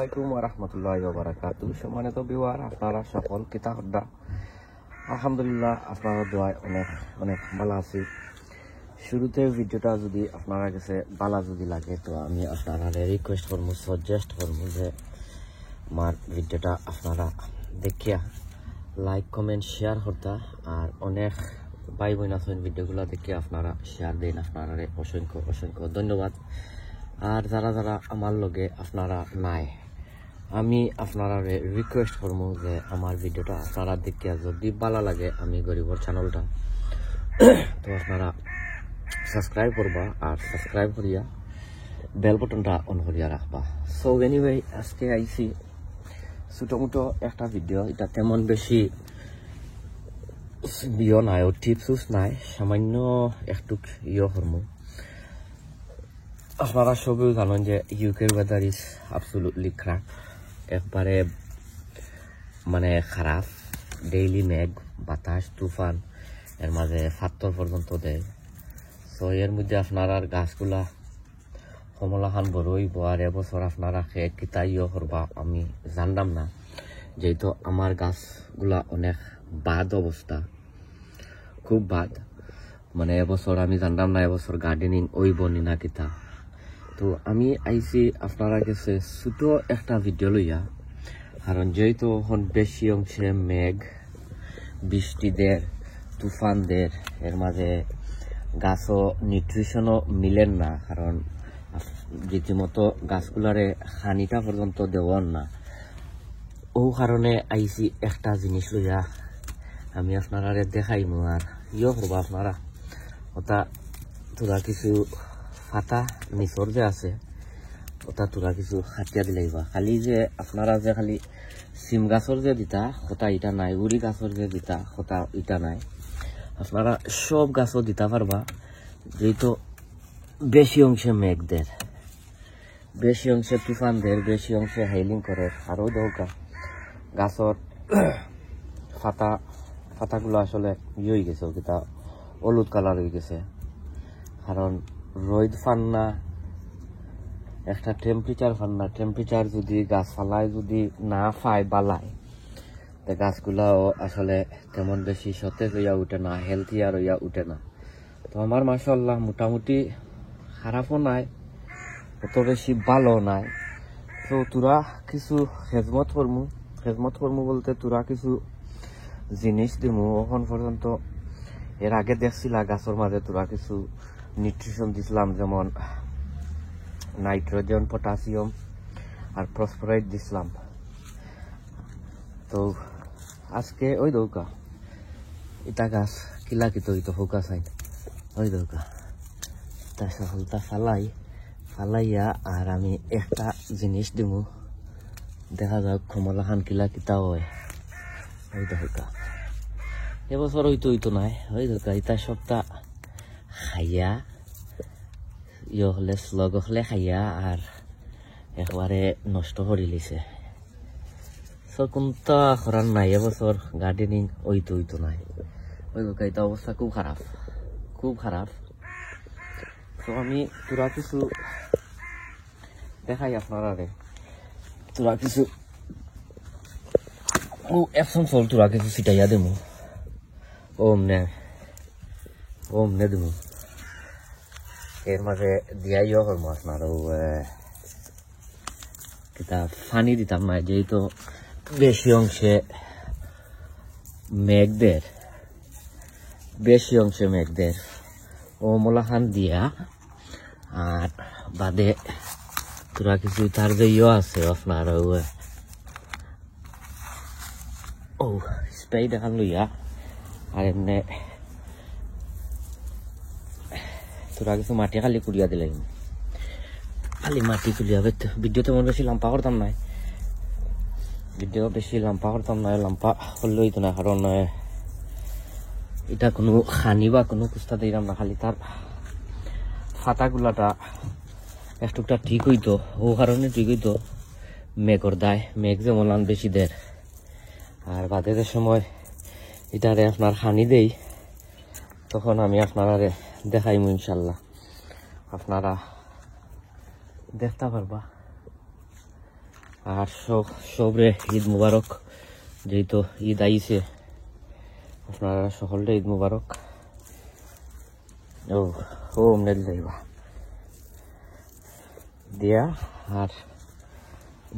আলাইকুম ওয়া রাহমাতুল্লাহি ওয়া বারাকাতুহু। সম্মানিত ভিউয়ার, আপনারা সকল কিতা হদ্দা? আলহামদুলিল্লাহ, আপনারা দোয়ায় অনেক অনেক ভালো আছি। শুরুতে ভিডিওটা যদি আপনারা কাছে ভালো যদি লাগে তো আমি আপনারা রিকোয়েস্ট করবো, সাজেস্ট করবো যে আমার ভিডিওটা আপনারা দেখিয়া লাইক কমেন্ট শেয়ার করতা। আর অনেক ভাই বোন আছেন ভিডিওগুলো দেখে আপনারা শেয়ার দেন, আপনারা অসংখ্য অসংখ্য ধন্যবাদ। আর যারা যারা আমার লগে আপনারা নাই, আমি আপনারা রিকোয়েস্ট করবো যে আমার ভিডিওটা আপনারা দেখিয়া যদি ভালো লাগে আমি গরিবর চ্যানেলটা তো আপনারা সাবস্ক্রাইব করবা, আর সাবস্ক্রাইব করিয়া বেল বটনটা অন করিয়া রাখবা। সো এনিওয়ে, আজকে আইছি ছোটমোটো একটা ভিডিও। এটা তেমন বেশি ইয়ে নাই, টিপস নাই, সামান্য একটু ইয়ে করবো। আপনারা সবই জানেন যে ইউকের ওয়েদার ইজ অ্যাবসলিউটলি খারাপ, একবারে মানে খারাপ। ডেইলি মেঘ, বাতাস, তুফান, এর মাঝে ফাত্তর পর্যন্ত দেয়। সো এর মধ্যে আপনার গাছগুলা কমলাখান বড়ই আর এবছর আপনারা খেয়ে কিতা ইয়ে করবা আমি জানলাম না, যেহেতু আমার গাছগুলা অনেক বাদ অবস্থা, খুব বাদ। মানে এবছর আমি জানলাম না এবছর গার্ডেনিং ওইব না কিতা। তো আমি আইছি আপনারা কাছে ছোট একটা ভিডিও লইয়া, কারণ যেহেতু এখন বেশি অংশে মেঘ, বৃষ্টিদের, তুফানদের, এর মাঝে গাছও নিউট্রিশনও মিলেন না, কারণ রীতিমতো গাছগুলারে হানিটা পর্যন্ত দেওয়ার না। ও কারণে আইছি একটা জিনিস লইয়া আমি আপনারা দেখাইমু। আর ইয়ে করবো আপনারা ওটা তোরা কিছু ফাতা নিচর যে আছে ওটা তোরা কিছু হাতিয়া দিলাইবা। খালি যে আপনারা যে খালি সিম গাছর যে দিতা ওটা ইটা নাই, উড়ি গাছর যে দিতা ওটা ইটা নাই, আপনারা সব গাছও দিতে পারবা। যেহেতু বেশি অংশে মেঘদের, বেশি অংশে তুফানদের, বেশি অংশে হাইলিং করে। আরও দরকার গাছর ফাতাগুলো আসলে ইয়ে হয়ে গেছে, ওটা হলুদ কালার হয়ে গেছে, কারণ রোদ ফান না, একটা টেম্পারেচার ফান না। টেম্পারেচার যদি গাছ ফালায় যদি না পায় বালায়, তো গাছগুলাও আসলে তেমন বেশি সতেজ হইয়া উঠে না, হেলথি আর হইয়া উঠে না। তো আমার মাশাআল্লাহ মোটামুটি খারাপও নাই, অত বেশি ভালো নাই। তো তোরা কিছু খেজমত করমু বলতে তোরা কিছু জিনিস দিমু। এখন পর্যন্ত এর আগে দেখছিলা গাছের মাঝে তোরা কিছু নিউট্রিশন দিছিলাম, যেমন নাইট্রোজেন, পটাশিয়াম আর ফসফরাস দিছিলাম। তো আজকে ওই দৌকা এটা গাছ কিলা কিতো ইতো ফোকাস আইন ওই দৌকা তা সফলতা ফালাইয়া আর আমি একটা জিনিস দিমু, দেখা যাক কমলাখান কিলা কিতা হয়। ওই দৌকা এবছর হইতো নাই, ওই দৌকা ইতা সপ্তাহ খাইয়া ইয়ে হলে স্লগ হলে খাইয়া আর একবারে নষ্ট করে লিছে। কোনটা করার নাই, এবছর গার্ডেনিং হইতো নাই। ওই এটা অবস্থা খুব খারাপ, খুব খারাপ। তো আমি তোরা কিছু দেখাই আপনারা তোরা কিছু একশন চল তোরা কিছু ছিটাইয়া দেবো। ওম নে দেবো, এর মাঝে দিয়াইও করবো আপনার কিতা ফানি দিতাম না, যেহেতু বেশি অংশে মেঘদের ও মোলাখান দিয়া। আর বাদে তোরা কিছু তার যে ইয়ে আছে আপনার ও স্প্রে দেখান লইয়া। আর এমনি তোরা কিছু মাটি খালি কুড়িয়া দিলে, খালি মাটি কুড়িয়া ভিডিও তেমন বেশি লাম্পা করতাম নাই, লাম্পা করলে হইতো না, কারণ এটা কোনো খানি বা কোনো কুস্তা দিলাম না, খালি তার ফাতাগুলাটা একটুকটা ঠিক হইতো। ও কারণে ঠিক হইতো মেঘর দায়, মেঘ যেমন বেশি দের। আর বাদের সময় এটারে আপনার খানি দেই, তখন আমি আপনারা দেখাইমু ইনশাল্লাহ, আপনারা দেখতে পারবা। আর সবরে ঈদ মুবারক। যেহেতু ঈদ আইছে, আপনারা সকলরে ঈদ মুবারক। ও নেল যাইবা দিয়া আর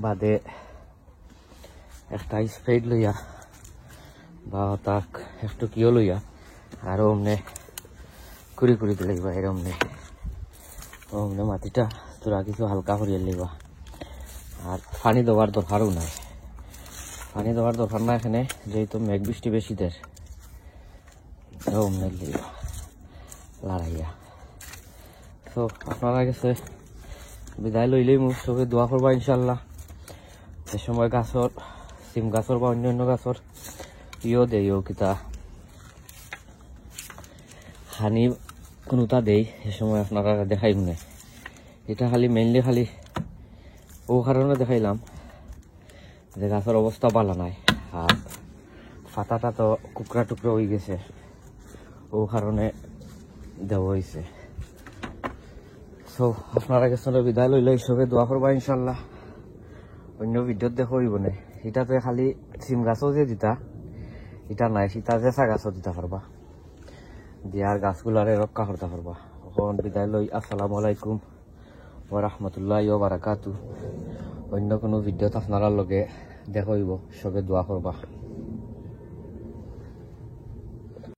বাদে একটা স্প্রেড লইয়া বা তাক একটু কিও লইয়া আর অমনে কুড়ি কুড়ি দিলাইবা। এরমনে অমনে মাটিটা তোরা কিছু হালকা করিয়ে লইবা। আর পানি দেওয়ার দরকারও নাই, পানি দেওয়ার দরকার না এখানে, যেহেতু মেঘ বৃষ্টি বেশি দের। অমনে লইবা লড়াইয়া। তো আপনারা গেছে বিদায় লইলেই মুখ সবে দোয়া করবা ইনশাল্লাহ। এ সময় গাছর সিম গাছর বা অন্য গাছর ইও দেয় কিতা হানি কোনোটা দেই, এ সময় আপনারা দেখাই মনে। এটা খালি মেইনলি খালি ও কারণে দেখাইলাম যে গাছের অবস্থা ভালো নাই আর পাতাটা তো টুকরা টুকরা হয়ে গেছে, ও কারণে দেওয়া হয়েছে। সো আপনারা গেছে বিদায় লইলে সবে দোয়া করবা ইনশাল্লাহ। অন্য ভিডিওত দেখো হইব না, এটাতে খালি সিম গাছও যে দিতা এটা নাই, সীতা জেসা গাছও দিতে পারবা, দিয়ার গাছগুলারে রক্ষা করতে পারবা। এখন বিদায় লই, আসসালামু আলাইকুম ওয়া রাহমাতুল্লাহি ওয়া বারাকাতুহু। অন্য কোনো ভিডিওত আপনারা লগে দেখা হইব, সবে দোয়া করবা।